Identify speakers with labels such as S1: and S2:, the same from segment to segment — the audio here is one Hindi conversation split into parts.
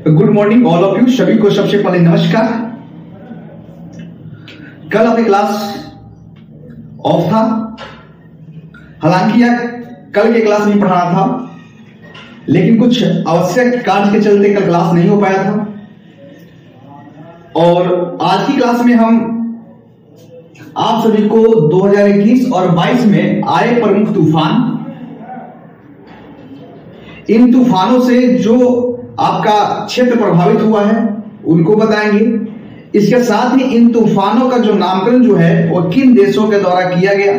S1: Good morning all of you, सभी को सबसे पहले नमस्कार। कल अपनी क्लास ऑफ था, हालांकि यह कल के क्लास में पढ़ाना था, लेकिन कुछ आवश्यक कार्य के चलते कल क्लास नहीं हो पाया था। और आज की क्लास में हम आप सभी को 2021 और 22 में आए प्रमुख तूफान, इन तूफानों से जो आपका क्षेत्र प्रभावित हुआ है उनको बताएंगे। इसके साथ ही इन तूफानों का जो नामकरण जो है वो किन देशों के द्वारा किया गया,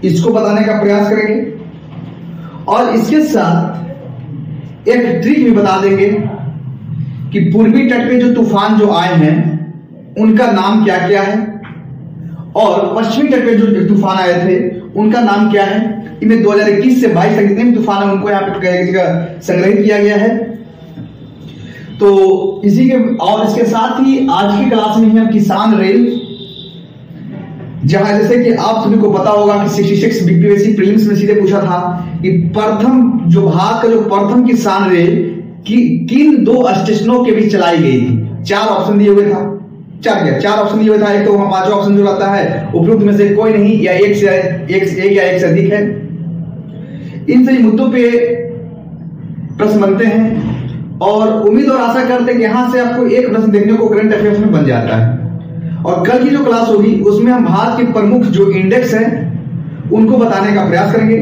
S1: इसको बताने का प्रयास करेंगे। और इसके साथ एक ट्रिक भी बता देंगे कि पूर्वी तट पे जो तूफान जो आए हैं उनका नाम क्या क्या है, और पश्चिमी तट पे जो तूफान आए थे उनका नाम क्या है। इनमें 2021 से 22 तक जितने भी तूफान है उनको यहाँ पे संग्रहित किया गया है। तो इसी के और इसके साथ ही आज की क्लास में हम किसान रेल, जहां जैसे कि आप सभी को पता होगा कि 66 बीपीएससी प्रीलिम्स में सीधे पूछा था कि प्रथम जो भारत का जो प्रथम किसान रेल की किन दो स्टेशनों के बीच चलाई गई थी। चार ऑप्शन दिए हुए था, चार ऑप्शन दिए हुए था। एक तो वहां पांचवा ऑप्शन जो रहता है उपयुक्त में से कोई नहीं, या एक से अधिक है। इन सभी मुद्दों पे प्रश्न बनते हैं और उम्मीद और आशा करते हैं कि यहां से आपको एक प्रश्न देखने को करंट अफेयर्स में बन जाता है। और कल की जो क्लास होगी उसमें हम भारत के प्रमुख जो इंडेक्स हैं उनको बताने का प्रयास करेंगे।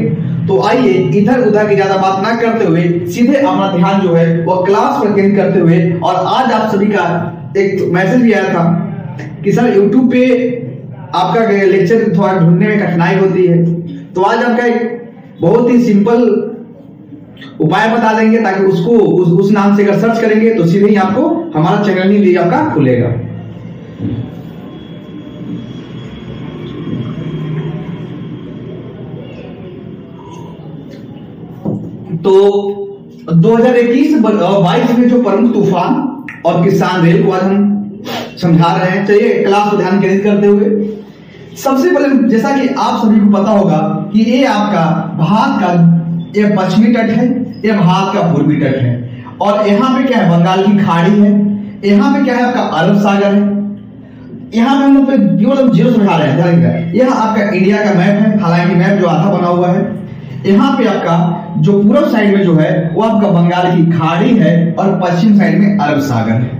S1: तो आइए इधर उधर की ज्यादा बात ना करते हुए सीधे अपना ध्यान जो है वह क्लास पर केंद्रित करते हुए, और आज आप सभी का एक मैसेज भी आया था कि सर यूट्यूब पे आपका लेक्चर थोड़ा ढूंढने में कठिनाई होती है, तो आज आपका एक बहुत ही सिंपल उपाय बता देंगे, ताकि उसको उस नाम से अगर सर्च करेंगे तो सीधे ही आपको हमारा चैनल ही आपका खुलेगा। तो 2021-22 में जो प्रमुख तूफान और किसान रेल को आज हम समझा रहे हैं। चलिए क्लास को ध्यान केंद्रित करते हुए सबसे पहले, जैसा कि आप सभी को पता होगा कि ये आपका भारत का ये पश्चिमी तट है, ये भारत का पूर्वी तट है, और यहाँ पे क्या है बंगाल की खाड़ी है, यहाँ पे क्या है आपका अरब सागर है। यहाँ पे हम लोग जीरो समझा रहे हैं। यह आपका इंडिया का मैप है, हालांकि मैप जो आधा बना हुआ है। यहाँ पे आपका जो पूर्व साइड में जो है वो आपका बंगाल की खाड़ी है और पश्चिम साइड में अरब सागर है।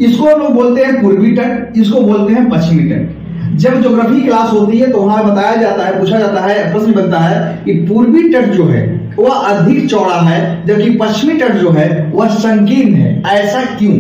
S1: इसको लोग बोलते हैं पूर्वी तट, इसको बोलते हैं पश्चिमी तट। जब ज्योग्राफी क्लास होती है तो वहां बताया जाता है, पूछा जाता है, प्रश्न बनता है कि पूर्वी तट जो है वह अधिक चौड़ा है जबकि पश्चिमी तट जो है वह संकीर्ण है, ऐसा क्यों?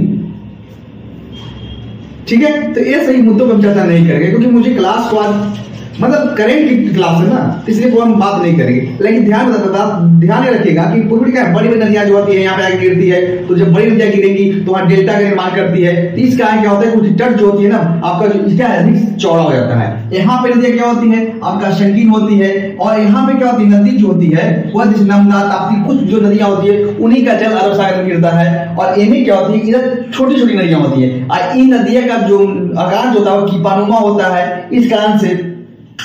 S1: ठीक है, तो ये सही मुद्दों पर हम चर्चा नहीं करेंगे क्योंकि मुझे क्लास को आज मतलब करेंट की क्लास है ना, इसलिए वो हम बात नहीं करेंगे। लेकिन ध्यान रखिएगा कि पूर्वी क्या बड़ी बड़ी नदियां जो होती है यहाँ पे आगे गिरती है, तो जब बड़ी नदियां गिरेंगी तो वहां डेल्टा का निर्माण करती है। तो इसका क्या होता है, कुछ तट जो होती है ना आपका जो इसका अधिक चौड़ा हो जाता है। यहाँ पे नदियां क्या होती है आपका संकीर्ण होती है, और यहाँ पे क्या होती है नदी जो होती है वह नर्मदा ताप्ती कुछ जो नदियां होती है उन्हीं का जल अरब सागर में गिरता है, और इन्हीं क्या होती है इधर छोटी छोटी नदियां होती है। और इन नदियों का जो आकार जो होता है वो कीपानुमा होता है, इस कारण से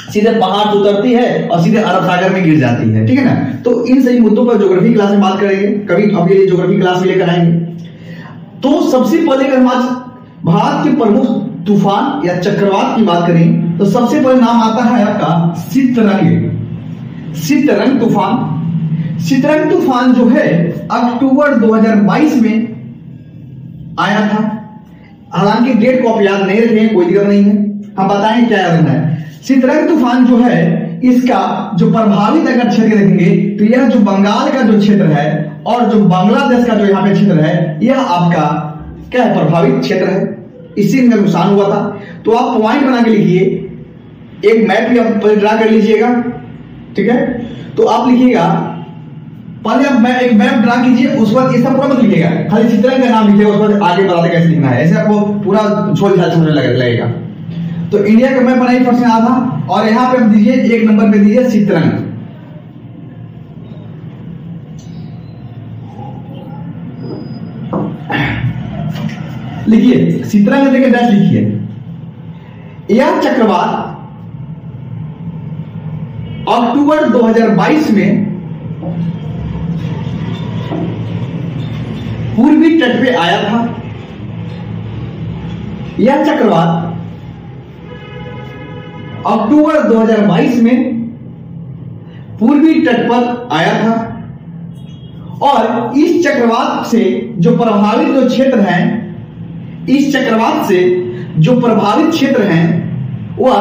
S1: सीधे पहाड़ से उतरती है और सीधे अरब सागर में गिर जाती है। ठीक है ना, तो इन सही मुद्दों पर ज्योग्राफी क्लास में बात करेंगे, कभी अभी ज्योग्राफी क्लास में लेकर आएंगे। तो सबसे पहले अगर हम आज भारत के प्रमुख तूफान या चक्रवात की बात करें तो सबसे पहले नाम आता है आपका सितरंग तूफान। सितरंग तूफान जो है अक्टूबर 2022 में आया था। हालांकि डेट को आप याद नहीं रखें, कोई दिक्कत नहीं है, हम बताएंगे क्या याद रखना है। सितरंग तूफान जो है इसका जो प्रभावित अगर क्षेत्र देखेंगे तो यह जो बंगाल का जो क्षेत्र है और जो बांग्लादेश का जो यहाँ पे क्षेत्र है यह आपका क्या है प्रभावित क्षेत्र है, इसी में नुकसान हुआ था। तो आप पॉइंट बना के लिखिए, एक मैप भी आप ड्रा कर लीजिएगा। ठीक है, तो आप लिखिएगा पहले आप एक मैप ड्रा कीजिए, उस पर इसका पूरा मत लिखिएगा, खाली सितरंग का नाम लिखिएगा, उस पर आगे बताते कैसे लिखना है, ऐसे आपको पूरा छोड़ समझने लगेगा। तो इंडिया का मैप बनाइए फर्स्ट में था, और यहां पे आप दीजिए एक नंबर पे दीजिए सितरंग। लिखिए सितरंग देके डैश लिखिए। यह चक्रवात अक्टूबर 2022 में पूर्वी तट पे आया था। यह चक्रवात अक्टूबर 2022 में पूर्वी तट पर आया था और इस चक्रवात से जो प्रभावित जो क्षेत्र हैं, इस चक्रवात से जो प्रभावित क्षेत्र हैं वह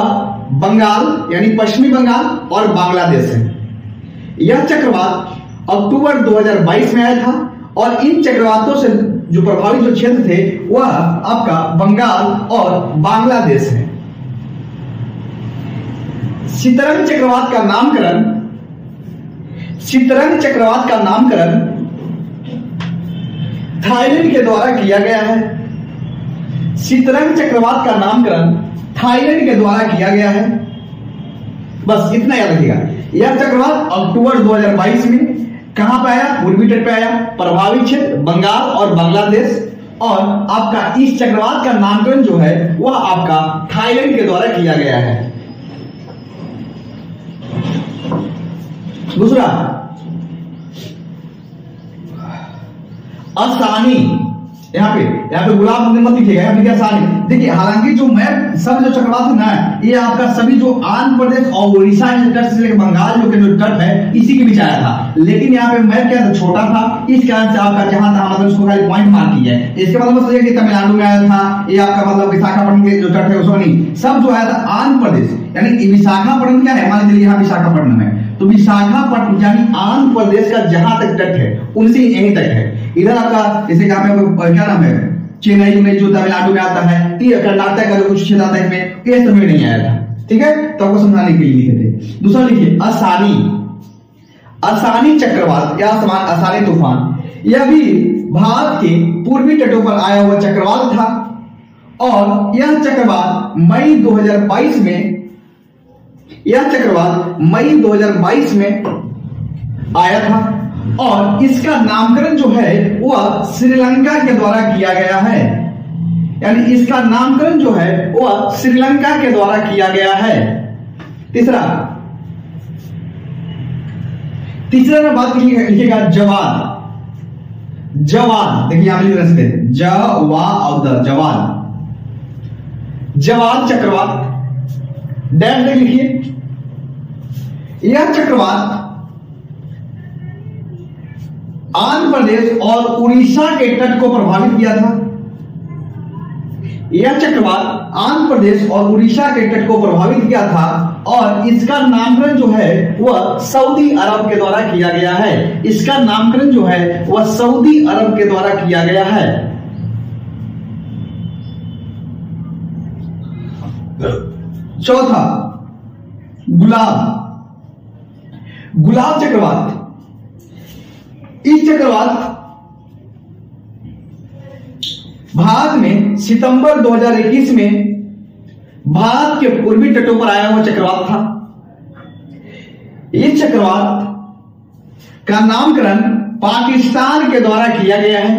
S1: बंगाल यानी पश्चिमी बंगाल और बांग्लादेश है। यह चक्रवात अक्टूबर 2022 में आया था और इन चक्रवातों से जो प्रभावित जो क्षेत्र थे वह आपका बंगाल और बांग्लादेश है। सितरंग चक्रवात का नामकरण, सितरंग चक्रवात का नामकरण थाईलैंड के द्वारा किया गया है। सितरंग चक्रवात का नामकरण थाईलैंड के द्वारा किया गया है। बस इतना याद रखिएगा। यह चक्रवात अक्टूबर 2022 में कहां पे आया? पूर्वी तट पे आया। प्रभावित क्षेत्र बंगाल और बांग्लादेश, और आपका इस चक्रवात का नामकरण जो है वह आपका थाईलैंड के द्वारा किया गया है। दूसरा, आसानी। यहाँ पे गुलाब मत लिखिएगा, यहाँ पे आसानी। देखिए, हालांकि जो मैप सब जो चक्रवात है ना, ये आपका सभी जो आंध्र प्रदेश और उड़ीसा के तट से लेकर बंगाल जो के जो तट है इसी के बीच आया था, लेकिन यहाँ पे मैप क्या था? छोटा था। इस कारण से आपका जहां था मतलब उसको खाली पॉइंट मार्क किया है। इसके मतलब समझिए कि तमिलनाडु में आया था, ये आपका मतलब विशाखापट्टनम के जो तट है उसमें नहीं, सब जो आया था आंध्र प्रदेश। यानी विशाखापट्टनम क्या है? मान लीजिए यहाँ विशाखापट्टनम है, तो विशाखापट्टनम यानी आंध्र प्रदेश का जहां तक तट है उनसे यहीं तक है। इधर आपका जैसे क्या नाम है, चेन्नई में जो तमिलनाडु में आता है, ये कर्नाटक का जो कुछ क्षेत्र आता है इसमें, ये समय नहीं आया था। ठीक है, तो आपको समझाने के लिए लिखे थे। दूसरा लिखिए, आसानी। आसानी चक्रवात या आसानी तूफान, यह भी भारत के पूर्वी तटों पर आया हुआ चक्रवात था और यह चक्रवात मई 2022 में आया था और इसका नामकरण जो है वह श्रीलंका के द्वारा किया गया है। यानी इसका नामकरण जो है वह श्रीलंका के द्वारा किया गया है। तीसरा नंबर बात लिखिएगा, जवान। जवान देखिए यहां लिख रहे हैं, जवान। जवान चक्रवात डैश लिखिए। यह चक्रवात आंध्र प्रदेश और उड़ीसा के तट को प्रभावित किया था। यह चक्रवात आंध्र प्रदेश और उड़ीसा के तट को प्रभावित किया था और इसका नामकरण जो है वह सऊदी अरब के द्वारा किया गया है। इसका नामकरण जो है वह सऊदी अरब के द्वारा किया गया है। चौथा, गुलाब चक्रवात। इस चक्रवात भारत में सितंबर 2021 में भारत के पूर्वी तटों पर आया हुआ चक्रवात था। इस चक्रवात का नामकरण पाकिस्तान के द्वारा किया गया है।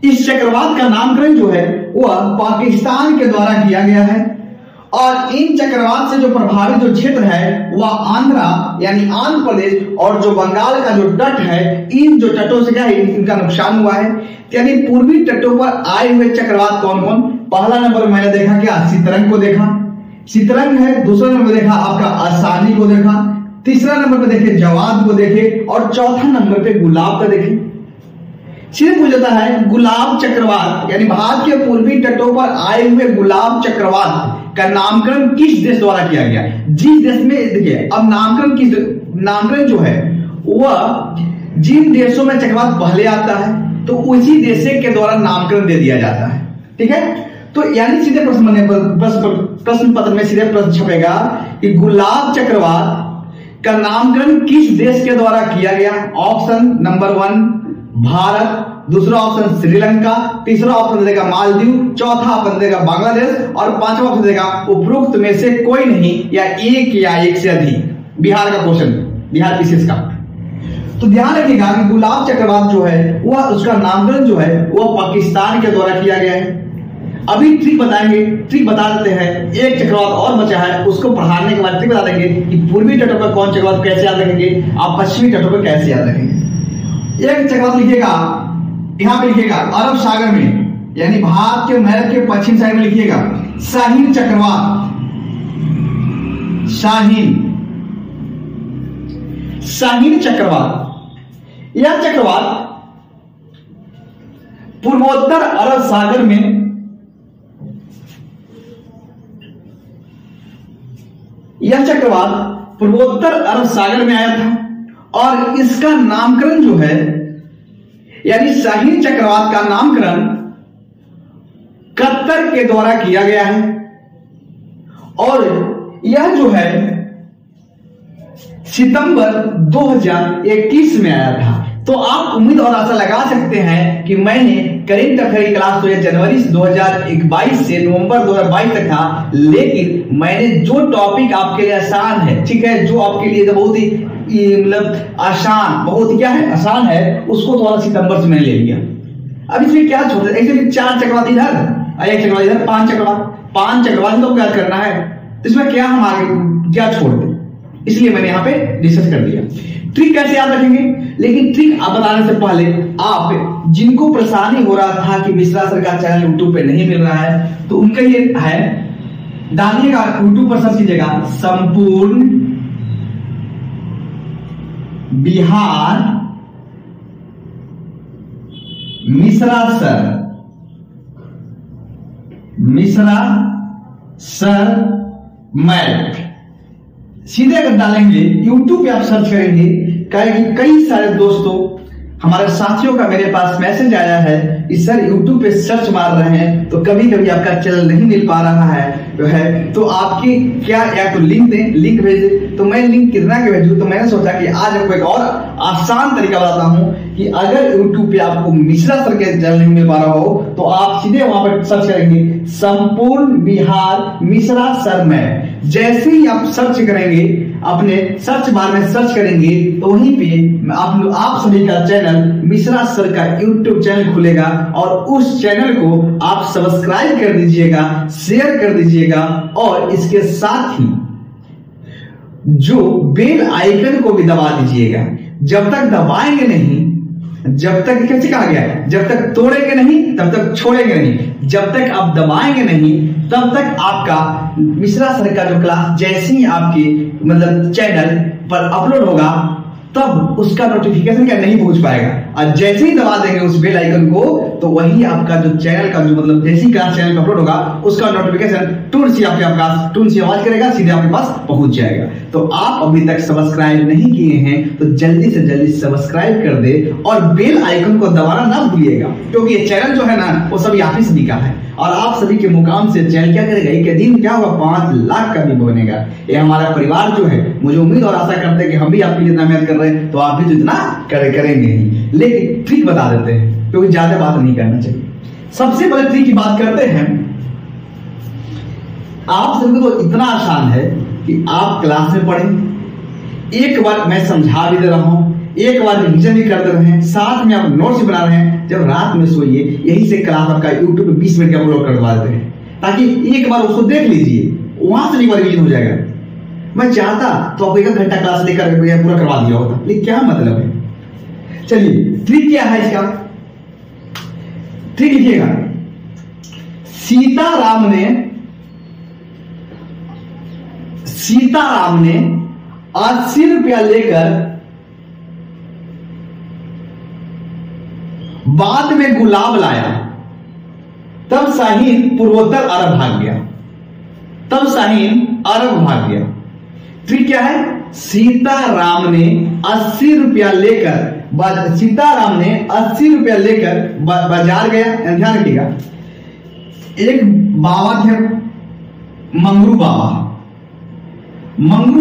S1: इस चक्रवात का नामकरण जो है वह पाकिस्तान के द्वारा किया गया है और इन चक्रवात से जो प्रभावित जो क्षेत्र है वह आंध्रा यानी आंध्र प्रदेश और जो बंगाल का जो तट है, इन जो तटों से क्या है इनका नुकसान हुआ है। यानी पूर्वी तटों पर आए हुए चक्रवात कौन कौन? पहला नंबर मैंने देखा क्या? सितरंग को देखा, सितरंग है। दूसरा नंबर देखा आपका आसानी को देखा, तीसरा नंबर पे देखे जवाद को देखे और चौथा नंबर पे गुलाब का देखे। सिर्फ पूछ जाता है गुलाब चक्रवात यानी भारत के पूर्वी तटों पर आए हुए गुलाब चक्रवात का नामकरण किस देश द्वारा किया गया? जिस देश में देखिए अब नामकरण जो है वह जिन देशों में चक्रवात पहले आता है तो उसी देश के द्वारा नामकरण दे दिया जाता है। ठीक है, तो यानी सीधे प्रश्न पत्र में सीधे प्रश्न छपेगा कि गुलाब चक्रवात का नामकरण किस देश के द्वारा किया गया? ऑप्शन नंबर 1 भारत, दूसरा ऑप्शन श्रीलंका, तीसरा ऑप्शन देगा मालदीव, चौथा ऑप्शन देगा बांग्लादेश और पांचवा ऑप्शन देगा उपरोक्त में से कोई नहीं या एक से अधिक। बिहार का क्वेश्चन, बिहार विशेष का। तो ध्यान रखिएगा कि गुलाब चक्रवात जो है वह उसका नामकरण जो है वह पाकिस्तान के द्वारा किया गया है। अभी ट्रिक बताएंगे, ट्रिक बता देते हैं। एक चक्रवात और बचा है, उसको पढ़ाने के बाद ट्रिक बता देंगे कि पूर्वी तटों पर कौन चक्रवात कैसे याद रखेंगे, आप पश्चिमी तटों पर कैसे याद रखेंगे। एक चक्रवात लिखिएगा यहां पे लिखिएगा अरब सागर में, यानी भारत के महल के पश्चिम साइड में लिखिएगा शाहीन चक्रवात। शाहीन चक्रवात, यह चक्रवात पूर्वोत्तर अरब सागर में, यह चक्रवात पूर्वोत्तर अरब सागर में आया था और इसका नामकरण जो है, यानी शाहीन चक्रवात का नामकरण कतर के द्वारा किया गया है और यह जो है सितंबर 2021 में आया था। तो आप उम्मीद और आशा लगा सकते हैं कि मैंने करेंट अफेयर की क्लास तो जनवरी 2022 से नवंबर 2022 तक था, लेकिन मैंने जो टॉपिक आपके लिए आसान है, ठीक है, जो आपके लिए बहुत ही मतलब आसान, बहुत क्या है आसान है, उसको थोड़ा सितंबर से मैंने ले लिया। अब इसमें क्या छोड़, ऐसे 4 चक्रवात इधर, 1 चक्रवात इधर, 5 चक्रवात तो क्या करना है, तो इसमें क्या हम आगे क्या छोड़ दें, इसलिए मैंने यहां पे डिस्कस कर दिया। ट्रिक कैसे याद रखेंगे, लेकिन ट्रिक आप बताने से पहले आप जिनको परेशानी हो रहा था कि मिश्रा सर का चैनल यूट्यूब पे नहीं मिल रहा है, तो उनका ये है, डालिएगा यूट्यूब पर सर्च कीजिएगा संपूर्ण बिहार मिश्रा सर मैथ, सीधे अगर डालेंगे यूट्यूब पे आप सर्च करेंगे, कई सारे दोस्तों हमारे साथियों का मेरे पास मैसेज आया है कि सर यूट्यूब पे सर्च मार रहे हैं तो कभी कभी आपका चैनल नहीं मिल पा रहा है, तो आपकी क्या, या तो लिंक दें, लिंक भेजे। तो मैं लिंक कितना के भेजूं, तो मैंने सोचा कि आज आपको एक और आसान तरीका बताता हूं कि अगर यूट्यूब पे आपको मिश्रा सर के चैनल नहीं मिल पा रहा हो तो आप सीधे वहां पर सर्च करेंगे संपूर्ण बिहार मिश्रा सर मैथ। जैसे ही आप सर्च करेंगे, अपने सर्च बार में सर्च करेंगे, तो वहीं पे आप सभी का चैनल मिश्रा सर का यूट्यूब चैनल खुलेगा और उस चैनल को आप सब्सक्राइब कर दीजिएगा, शेयर कर दीजिएगा और इसके साथ ही जो बेल आइकन को भी दबा दीजिएगा। जब तक दबाएंगे नहीं, जब तक, कैसे कहा गया है, जब तक तोड़ेंगे नहीं तब तक छोड़ेंगे नहीं, जब तक आप दबाएंगे नहीं तब तक आपका मिश्रा सर का जो क्लास जैसे ही आपके मतलब चैनल पर अपलोड होगा तब उसका नोटिफिकेशन क्या नहीं पहुंच पाएगा, और जैसे ही दबा देंगे उस बेल आइकन को तो वही आपका जो चैनल का जो मतलब जैसी क्लास चैनल पर अपलोड होगा उसका नोटिफिकेशन तुरंत से आपके पास, तुरंत से आवाज करेगा, सीधे आपके पास पहुंच जाएगा। तो आप अभी तक सब्सक्राइब नहीं किए हैं तो जल्दी से जल्दी सब्सक्राइब कर दे और बेल आइकन को दबाना ना भूलिएगा, क्योंकि ये चैनल जो है ना वो सभी आप ही सभी का है और आप सभी के मुकाम से चैनल क्या करेगा, एक दिन क्या होगा 5 लाख का भी बनेगा। ये हमारा परिवार जो है, मुझे उम्मीद और आशा करते हैं कि हम भी आपके लिए इतना मेहनत कर रहे हैं तो आप भी तो इतना करेंगे ही। लेकिन ट्रिक बता देते हैं क्योंकि ज्यादा बात नहीं करना चाहिए। सबसे पहले ट्रिक की बात करते हैं। आप सभी को तो इतना आसान है कि आप क्लास में पढ़ें, एक बार मैं समझा भी दे रहा हूं, एक बार रिवीजन भी कर दे रहे हैं, साथ में आप नोट्स बना रहे हैं। जब रात में सोइए यही से क्लास आपका यूट्यूब पे 20 मिनट का अपलोड करवा देते हैं ताकि एक बार उसको देख लीजिए, वहां से एक बार रिवीजन हो जाएगा। मैं चाहता तो आपको 1 घंटा क्लास लेकर पूरा करवा दिया होता, लेकिन क्या मतलब है। चलिए ट्रिक क्या है इसका, ट्रिक लिखिएगा। सीताराम ने 80 रुपया लेकर बाद में गुलाब लाया, तब शाहीन पूर्वोत्तर अरब भाग गया, तब शाहीन अरब भाग गया। ट्रिक क्या है, सीताराम ने 80 रुपया लेकर बाजार गया। ध्यान रखिएगा, एक बाबा थे मंगरू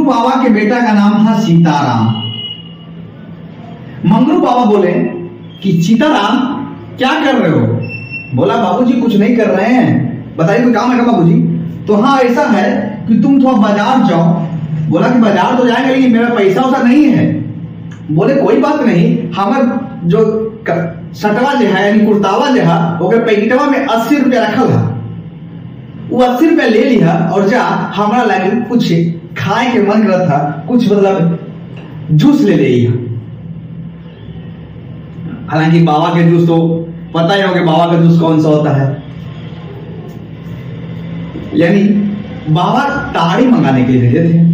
S1: बाबा के बेटा का नाम था सीताराम। मंगरू बाबा बोले कि सीताराम क्या कर रहे हो? बोला बाबूजी कुछ नहीं कर रहे हैं, बताइए कोई काम है क्या बाबूजी? तो हाँ ऐसा है कि तुम थोड़ा बाजार जाओ। बोला कि बाजार तो जाएंगे लेकिन मेरा पैसा वैसा नहीं है। बोले कोई बात नहीं, हमारे जो सटवा जो है यानी कुर्तावा जो है ओकर पैकेटवा में 80 रुपया रखल है, वो 80 रुपया ले लिया और जा हमारा लगे कुछ खाए के मन करता था, कुछ मतलब जूस ले लिया। हालांकि बाबा के जूस तो पता ही होगा बाबा का जूस कौन सा होता है, यानी बाबा ताड़ी मंगाने के लिए भेजे थे।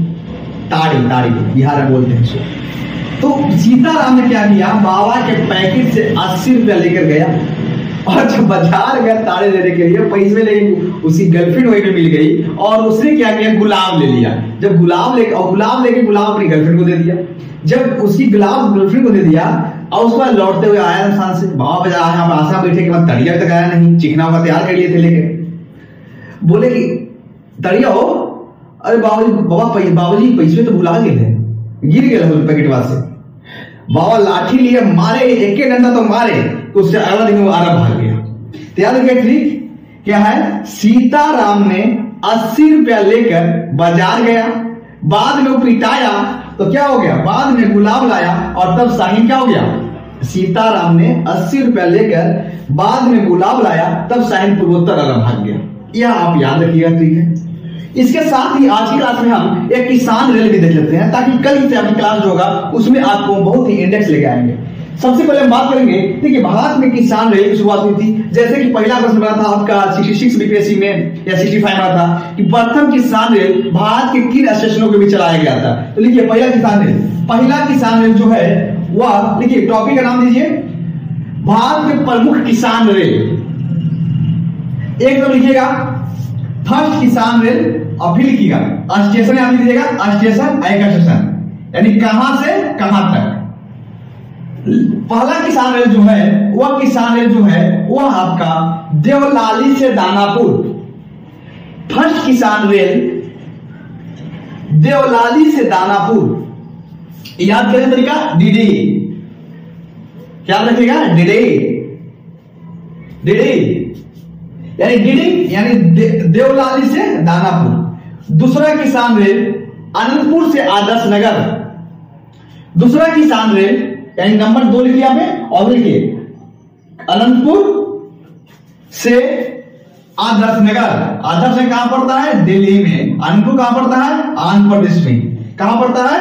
S1: ताड़ी ताड़ी बिहार में बोलते हैं। तो सीताराम ने क्या किया, बाबा के पैकेट से 80 रुपया लेकर गया और जब बाजार गया ताड़े लेने के लिए, पैसे लेके उसकी गर्लफ्रेंड वहीं पे मिल गई और उसने क्या किया, गुलाब ले लिया। जब गुलाब लेके गुलाब अपनी गर्लफ्रेंड को दे दिया। जब उसकी गुलाब गर्लफ्रेंड को दे दिया और उसके बाद लौटते हुए आया इंसान से, बाबा बाजार हम आशा बैठे के बाद तड़िया तक आया नहीं, चिकना हुआ तैयार कर लिए थे लेके। बोले कि तड़िया हो, अरे बाबूजी पैसे तो भुला गए थे, गिर गए पैकेटवा से। बाबा लाठी लिए मारे, एक डंडा तो मारे, तो उससे अगला दिन वो आरा भाग गया। तो याद रखिए ट्रिक क्या है, सीताराम ने 80 रुपया लेकर बाजार गया, बाद में वो पिटाया तो क्या हो गया, बाद में गुलाब लाया और तब शाहीन क्या हो गया, सीताराम ने 80 रुपया लेकर बाद में गुलाब लाया, तब शाहीन पूर्वोत्तर आरा भाग गया। यह आप याद रखिएगा, ठीक है। इसके साथ ही आज की क्लास में हम एक किसान रेल भी देख लेते हैं, ताकि कल से आपकी क्लास जो होगा उसमें आपको बहुत ही इंडेक्स लेके आएंगे। सबसे पहले हम बात करेंगे, ठीक है, भारत में किसान रेल की शुरुआत हुई थी। जैसे कि पहला प्रश्न बना था आपका 66 बीपीएससी में या 65 बना था कि प्रथम किसान रेल भारत के किन स्टेशनों के बीच चलाया गया था। तो लिखिए पहला किसान रेल जो है वह, लिखिए टॉपिक का नाम दीजिए भारत के प्रमुख किसान रेल। एक तो लिखिएगा फर्स्ट किसान रेल और फिर लिखिएगा स्टेशन, आप लिखिएगा स्टेशन एक स्टेशन, यानी कहां से कहां तक। पहला किसान रेल जो है वह आपका देवलाली से दानापुर। फर्स्ट किसान रेल देवलाली से दानापुर। याद करने तरीका डीडी, क्या रखिएगा, डीडी यानी डीडी यानी देवलाली से दानापुर। दूसरा किसान रेल अनंतपुर से आदर्श नगर। दूसरा किसान रेल यानी नंबर 2 लिखिए यहाँ पे और लिखिए अनंतपुर से आदर्श नगर। आदर्श नगर कहां पड़ता है, दिल्ली में। अनंतपुर कहां पड़ता है, आंध्र प्रदेश में। कहां पड़ता है,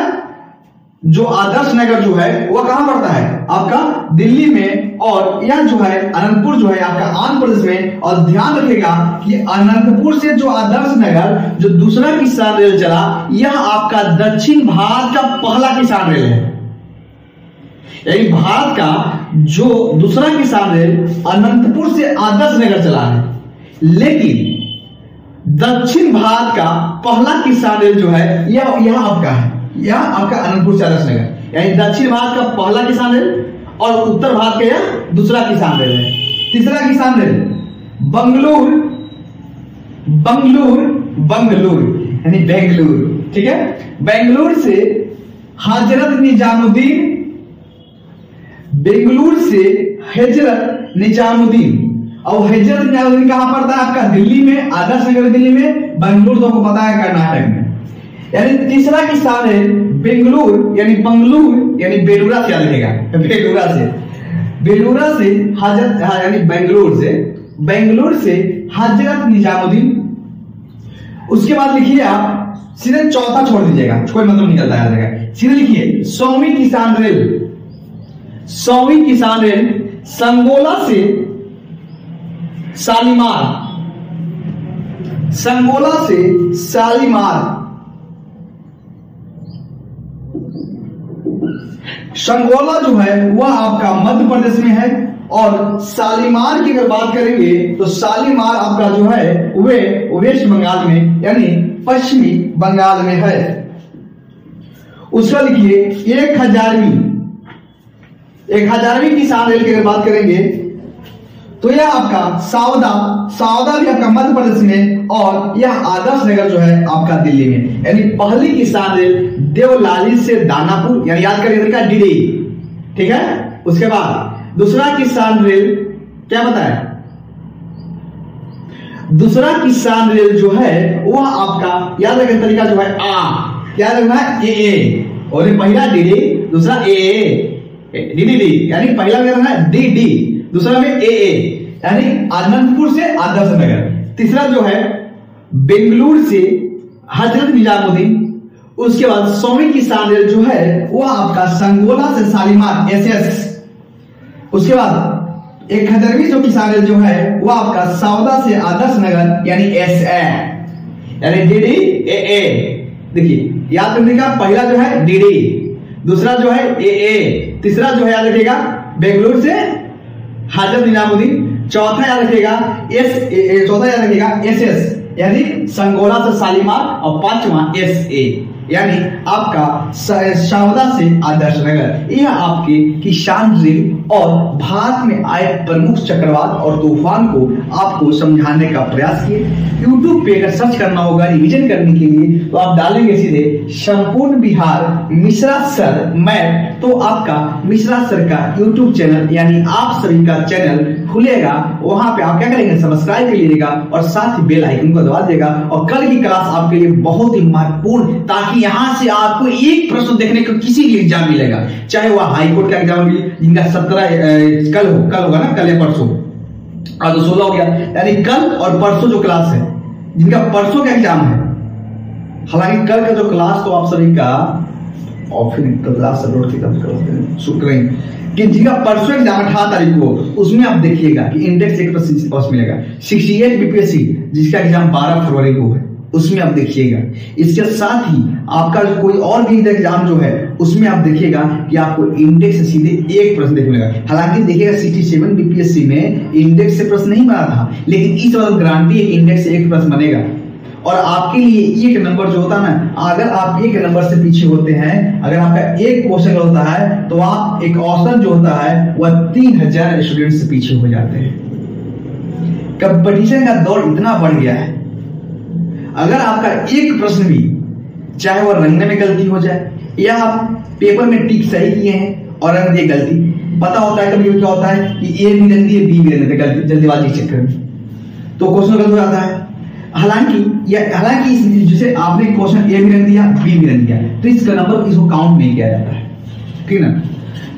S1: जो आदर्श नगर जो है वह कहां पड़ता है, आपका दिल्ली में। और यह जो है अनंतपुर जो है आपका आंध्र प्रदेश में। और ध्यान रखिएगा कि अनंतपुर से जो आदर्श नगर जो दूसरा किसान रेल चला, यह आपका दक्षिण भारत का पहला किसान रेल है। यानी भारत का जो दूसरा किसान रेल अनंतपुर से आदर्श नगर चला है, लेकिन दक्षिण भारत का पहला किसान रेल जो है यह आपका है, यह आपका अनंतपुर से आदर्श नगर। यानी दक्षिण भारत का पहला किसान रेल और उत्तर भारत का यह दूसरा किसान रेल है। तीसरा किसान रेल बंगलुरु यानी बेंगलुरु, ठीक है। बेंगलुरु से हजरत निजामुद्दीन, बेंगलुरु से हजरत निजामुद्दीन। और हजरत निजामुद्दीन कहां पड़ता है, आपका दिल्ली में। आदर्श नगर दिल्ली में, बेंगलुरु तो आपको पता है कर्नाटक में। यानी तीसरा किसान है बेंगलुरु यानी बेलूरा से लिखेगा, बेलूरा से हजरत यानी बेंगलुरु से हजरत निजामुद्दीन। उसके बाद लिखिए आप सीधे चौथा छोड़ दीजिएगा, कोई मतलब निकलता है, सीधे लिखिए सौवीं किसान रेल संगोला से शालीमार। संगोला जो है वह आपका मध्य प्रदेश में है। और शालीमार की अगर बात करेंगे तो शालीमार आपका जो है वे वेस्ट बंगाल में यानी पश्चिमी बंगाल में है। उसका लिखिए 1000वीं किसान रेल की अगर बात करेंगे तो यह आपका सावदा भी आपका मध्य प्रदेश में और यह आदर्श नगर जो है आपका दिल्ली में। यानी पहली किसान रेल देवलाली से दानापुर, यानी याद करिए डीडी, ठीक है। उसके बाद दूसरा किसान रेल क्या बताया, दूसरा किसान रेल जो है वह आपका याद रखने का तरीका जो है क्या रखना है, ए। और पहला डीडी, दूसरा ए डी, यानी पहला क्या रखना है डी, दूसरा में ए यानी अनंतपुर से आदर्श नगर। तीसरा जो है बेंगलुरु से हजरत निजामुद्दीन। उसके बाद सौवीं किसान रेल जो है वह आपका संगोला से शालीमार, SS। उसके बाद 71वीं जो किसान रेल जो है वो आपका सावदा से आदर्श नगर यानी SA यानी DDAA। देखिए याद रखने का, पहला जो है DD, दूसरा जो है AA, तीसरा जो है याद रखिएगा बेंगलुरु से हाजरत निजामुद्दीन, चौथा याद रखिएगा SS यानी संगोला से शालीमार, और पांचवा SA यानी आपका सावदा से आदर्श नगर। यह आपके किसान रेल और भारत में आए प्रमुख चक्रवात और तूफान को आपको समझाने का प्रयास किए। YouTube पे अगर सर्च करना होगा रिवीजन करने के लिए तो आप डालेंगे सीधे संपूर्ण बिहार मिश्रा सर मैप, तो आपका मिश्रा सर का YouTube चैनल यानी आप सभी का चैनल खुलेगा। वहां पे आप क्या करेंगे, सब्सक्राइब कर लीजिएगा और साथ ही बेल आइकन को दबा देगा। और कल की क्लास आपके लिए बहुत ही महत्वपूर्ण, ताकि यहां से आपको एक प्रश्न देखने को किसी भी एग्जाम मिलेगा, चाहे वह हाई कोर्ट का एग्जाम भी, जिनका 17 कल होगा ना, कल या परसों, आज तो 16 हो गया, यानी कल और परसों जो क्लास है, जिनका परसों का एग्जाम है। हालांकि कल का जो क्लास तो आप सभी का शुक्र कि जिनका परसों एग्जाम 18 तारीख को, उसमें आप देखिएगा कि इंडेक्स एक प्रश्न मिलेगा। 68 BPSC जिसका एग्जाम 12 फरवरी को है, उसमें आप देखिएगा। इसके साथ ही आपका जो कोई और भी एग्जाम जो है उसमें आप देखिएगा कि आपको इंडेक्स से सीधे एक प्रश्न देखने मिलेगा। हालांकि देखिएगा 67 BPSC में इंडेक्स से प्रश्न नहीं बना था, लेकिन इस बार गारंटी है इंडेक्स से एक प्रश्न बनेगा। और आपके लिए एक नंबर जो होता है ना, अगर आप एक नंबर से पीछे होते हैं, अगर आपका एक क्वेश्चन होता है तो आप एक औसत जो होता है वह 3000 स्टूडेंट से पीछे हो जाते हैं। कंपटीशन का दौर इतना बढ़ गया है, अगर आपका एक प्रश्न भी, चाहे वो रंगने में गलती हो जाए या आप पेपर में टिक सही किए हैं और रंग दिए गलती, पता होता है कभी क्या होता है कि ए भी रंग दिए बी भी रंग दिए गलती, जल्दीबाजी के चक्कर में तो क्वेश्चन गलत हो जाता है। हालांकि जैसे आपने क्वेश्चन ए भी रंग दिया बी भी रंग दिया, तो इसका नंबर इसको काउंट नहीं किया जाता है, ठीक ना।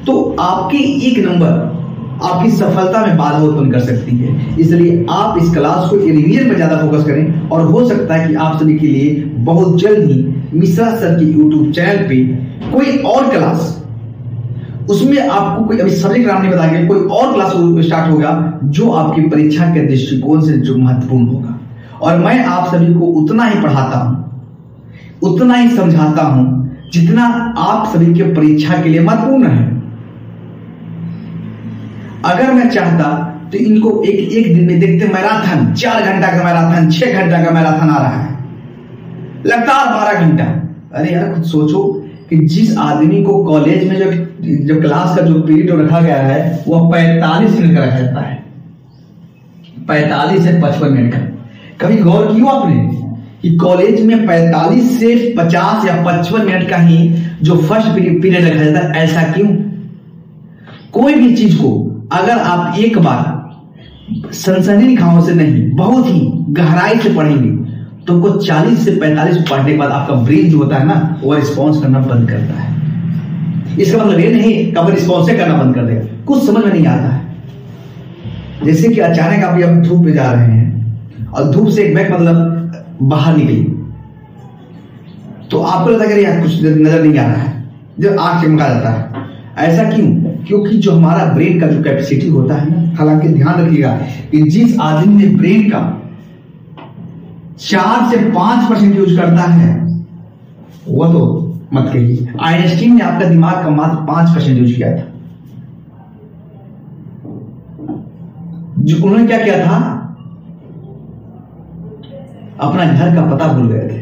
S1: तो आपके एक नंबर आपकी सफलता में बाधा उत्पन्न कर सकती है, इसलिए आप इस क्लास को रिवीजन पर ज्यादा फोकस करें। और हो सकता है कि आप सभी के लिए बहुत जल्द ही मिश्रा सर की YouTube चैनल पे कोई और क्लास, उसमें आपको कोई अभी सब्जेक्ट नाम नहीं बताएंगे, कोई और क्लास स्टार्ट होगा जो आपकी परीक्षा के दृष्टिकोण से जो महत्वपूर्ण होगा। और मैं आप सभी को उतना ही पढ़ाता हूं, उतना ही समझाता हूं जितना आप सभी के परीक्षा के लिए महत्वपूर्ण है। अगर मैं चाहता तो इनको एक दिन में देखते मैराथन, 4 घंटा का मैराथन, 6 घंटा का मैराथन आ रहा है, लगातार 12 घंटा। अरे यार खुद सोचो कि जिस आदमी को कॉलेज में जो क्लास का जो पीरियड रखा गया है वह 45 मिनट का रखा जाता है, 45 से 55 मिनट का। कभी गौर किया आपने कि कॉलेज में 45 से 50 या 55 मिनट का ही जो फर्स्ट पीरियड रखा जाता है? ऐसा क्यों? कोई भी चीज को अगर आप एक बार सनसनी निगाहों से नहीं, बहुत ही गहराई से पढ़ेंगे तो को 40 से 45 पढ़ने के बाद आपका ब्रेन जो होता है ना, वो रिस्पॉन्स करना बंद करता है। इसका मतलब ये नहीं कब रिस्पॉन्स करना बंद कर देगा, कुछ समझ में नहीं आता है। जैसे कि अचानक आप धूप में जा रहे हैं और धूप से एक बैग मतलब बाहर निकली, तो आपको लगता है कि यार कुछ नजर नहीं आ रहा है, जब आंख चमका जाता है। ऐसा क्यों? क्योंकि जो हमारा ब्रेन का जो कैपेसिटी होता है ना, हालांकि ध्यान रखिएगा कि जिस आदमी ने ब्रेन का 4 से 5% यूज करता है वो तो मत कहिए। आइंस्टीन ने आपका दिमाग का मात्र 5% यूज किया था। जो उन्होंने क्या किया था, अपना घर का पता भूल गए थे।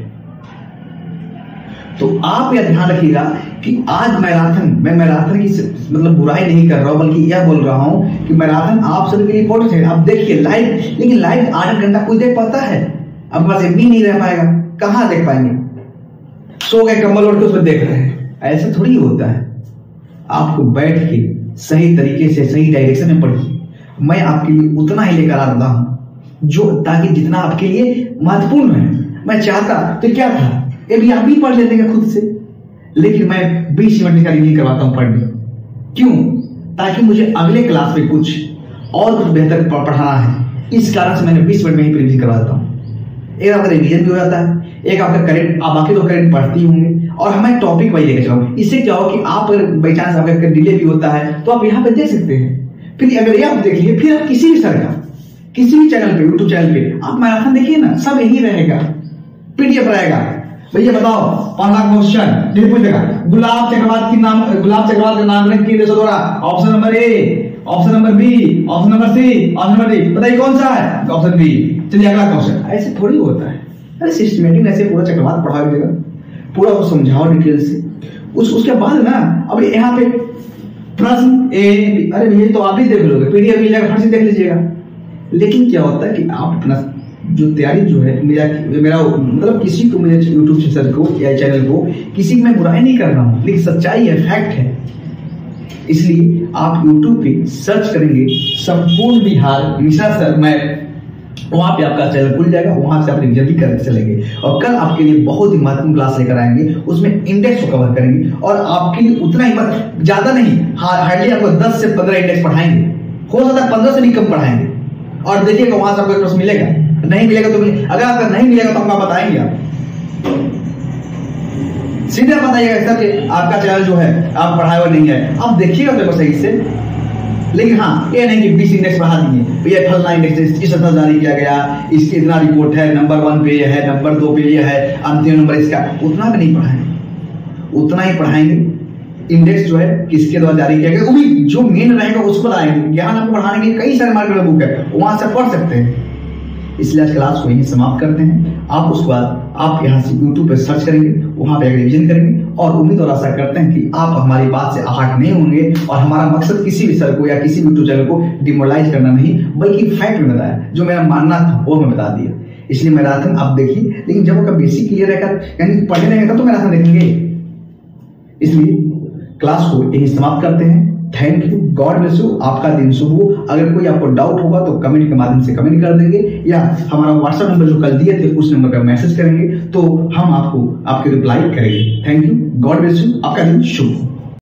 S1: तो आप यह ध्यान रखिएगा कि आज मैं मैराथन की मतलब बुराई नहीं कर रहा हूं, बल्कि यह बोल रहा हूं कि मैराथन आप सभी के लिए इंपॉर्टेंट है। आप देखिए लाइव, लेकिन लाइव 8 घंटा कोई देख पाता है? अब बस एक भी नहीं रह पाएगा, कहां देख पाएंगे? सो गए कंबल ओढ़ के उसमें देख रहे हैं, ऐसा थोड़ी होता है। आपको बैठ के सही तरीके से सही डायरेक्शन में पढ़िए। मैं आपके लिए उतना ही लेकर आता हूं जो, ताकि जितना आपके लिए महत्वपूर्ण है। मैं चाहता तो क्या था, ये भी आप भी पढ़ लेते हैं खुद से, लेकिन मैं 20 मिनट का रिवीजन करवाता हूं पढ़ने। क्यों? ताकि मुझे अगले क्लास में कुछ बेहतर पढ़ाना है, इस कारण से मैंने 20 मिनट में ही रिवीजन करवाता हूं। एक आपका रिवीजन भी हो जाता है, एक आपका करेंट, आप बाकी तो करेंट पढ़ती होंगे, और हमें टॉपिक वही लेकर चलाऊं। इससे क्या हो कि आप बाई चांस आपका डिले भी होता है तो आप यहाँ पे देख सकते हैं। फिर अगर ये आप देखिए, फिर आप किसी भी सर का किसी भी चैनल पे, यूट्यूब चैनल पे आप मैराथन देखिए ना, सब यही रहेगा, पीडीएफ रहेगा। भैया बताओ, पहला क्वेश्चन नहीं पूछेगा, गुलाब चक्रवात का नामकरण किन देशों द्वारा? Option number A, option number B, option number C, option number D. बताइए कौन सा है? Option B. चलिए अगला क्वेश्चन। ऐसे थोड़ी होता है, अरे सिस्टमेटिक ऐसे पूरा चक्रवात पढ़ा देगा, पूरा उसको समझाओ डिटेल से। उसके बाद ना अब यहाँ पे प्रश्न ए, अरे भैया तो आप ही देख लोगे, पीडीएफ मिल जाएगा, फट से देख लीजिएगा। लेकिन क्या होता है कि आप अपना जो तैयारी जो है, मेरा मतलब किसी को, मेरे यूट्यूब चैनल को या चैनल को किसी की मैं बुराई नहीं कर रहा हूँ, लेकिन सच्चाई है, फैक्ट है। इसलिए आप यूट्यूब पे सर्च करेंगे संपूर्ण बिहार मिश्रा सर मैथ, वहां पे आपका चैनल खुल जाएगा, वहां से आप रिवीजन भी करके चलेंगे। और कल आपके लिए बहुत ही महत्वपूर्ण क्लास लेकर आएंगे, उसमें इंडेक्स को कवर करेंगे और आपके लिए उतना ही ज्यादा नहीं, हार्डली आपको 10 से 15 इंडेक्स पढ़ाएंगे, हो सकता है 15 से भी कम पढ़ाएंगे। और देखिएगा वहां से आपको प्रश्न मिलेगा, नहीं मिलेगा तो अगर आपका नहीं मिलेगा तो हम आपको बताएंगे, आप सीधे बताइएगा सर कि आपका चैनल जो है आप पढ़ाए हुआ नहीं है, आप देखिएगा पेपर सही से। लेकिन हाँ, ये नहीं कि 20 इंडेक्स बढ़ा दिए, भैया फलना इंडेक्स इस तरह जारी किया गया, इसकी इतना रिपोर्ट है, नंबर 1 पे ये है, नंबर 2 पे ये है, अंतिम नंबर इसका, उतना भी नहीं पढ़ाएंगे। उतना ही पढ़ाएंगे इंडेक्स जो है किसके द्वारा जारी किया गया, वो भी जो मेन रहेगा उसको लाएंगे। ज्ञान आपको बढ़ाने के कई सारे मार्केट में बुक है, वहां से पढ़ सकते हैं। इसलिए आज क्लास को यही समाप्त करते हैं। आप उसके बाद आप यहाँ से यूट्यूब पे सर्च करेंगे, वहां पे रिवीजन करेंगे और उम्मीद और आशा करते हैं कि आप हमारी बात से आहत नहीं होंगे। और हमारा मकसद किसी भी सर को या किसी यूट्यूब चैनल को डिमोरलाइज करना नहीं, बल्कि फैक्ट में बताया, जो मेरा मानना था वो मैं बता दिया। इसलिए मैराथन आप देखिए, लेकिन जब आपका बेसिक क्लियर रहेगा, यानी पढ़ने रहेगा तो मैराथन देखेंगे। इसलिए क्लास को यही समाप्त करते हैं। Thank you, God bless you, आपका दिन शुभ हो। अगर कोई आपको डाउट होगा तो कमेंट के माध्यम से कमेंट कर देंगे, या हमारा व्हाट्सएप नंबर जो कल दिए थे उस नंबर पर मैसेज करेंगे, तो हम आपको आपके रिप्लाई करेंगे। Thank you, God bless you, आपका दिन शुभ हो।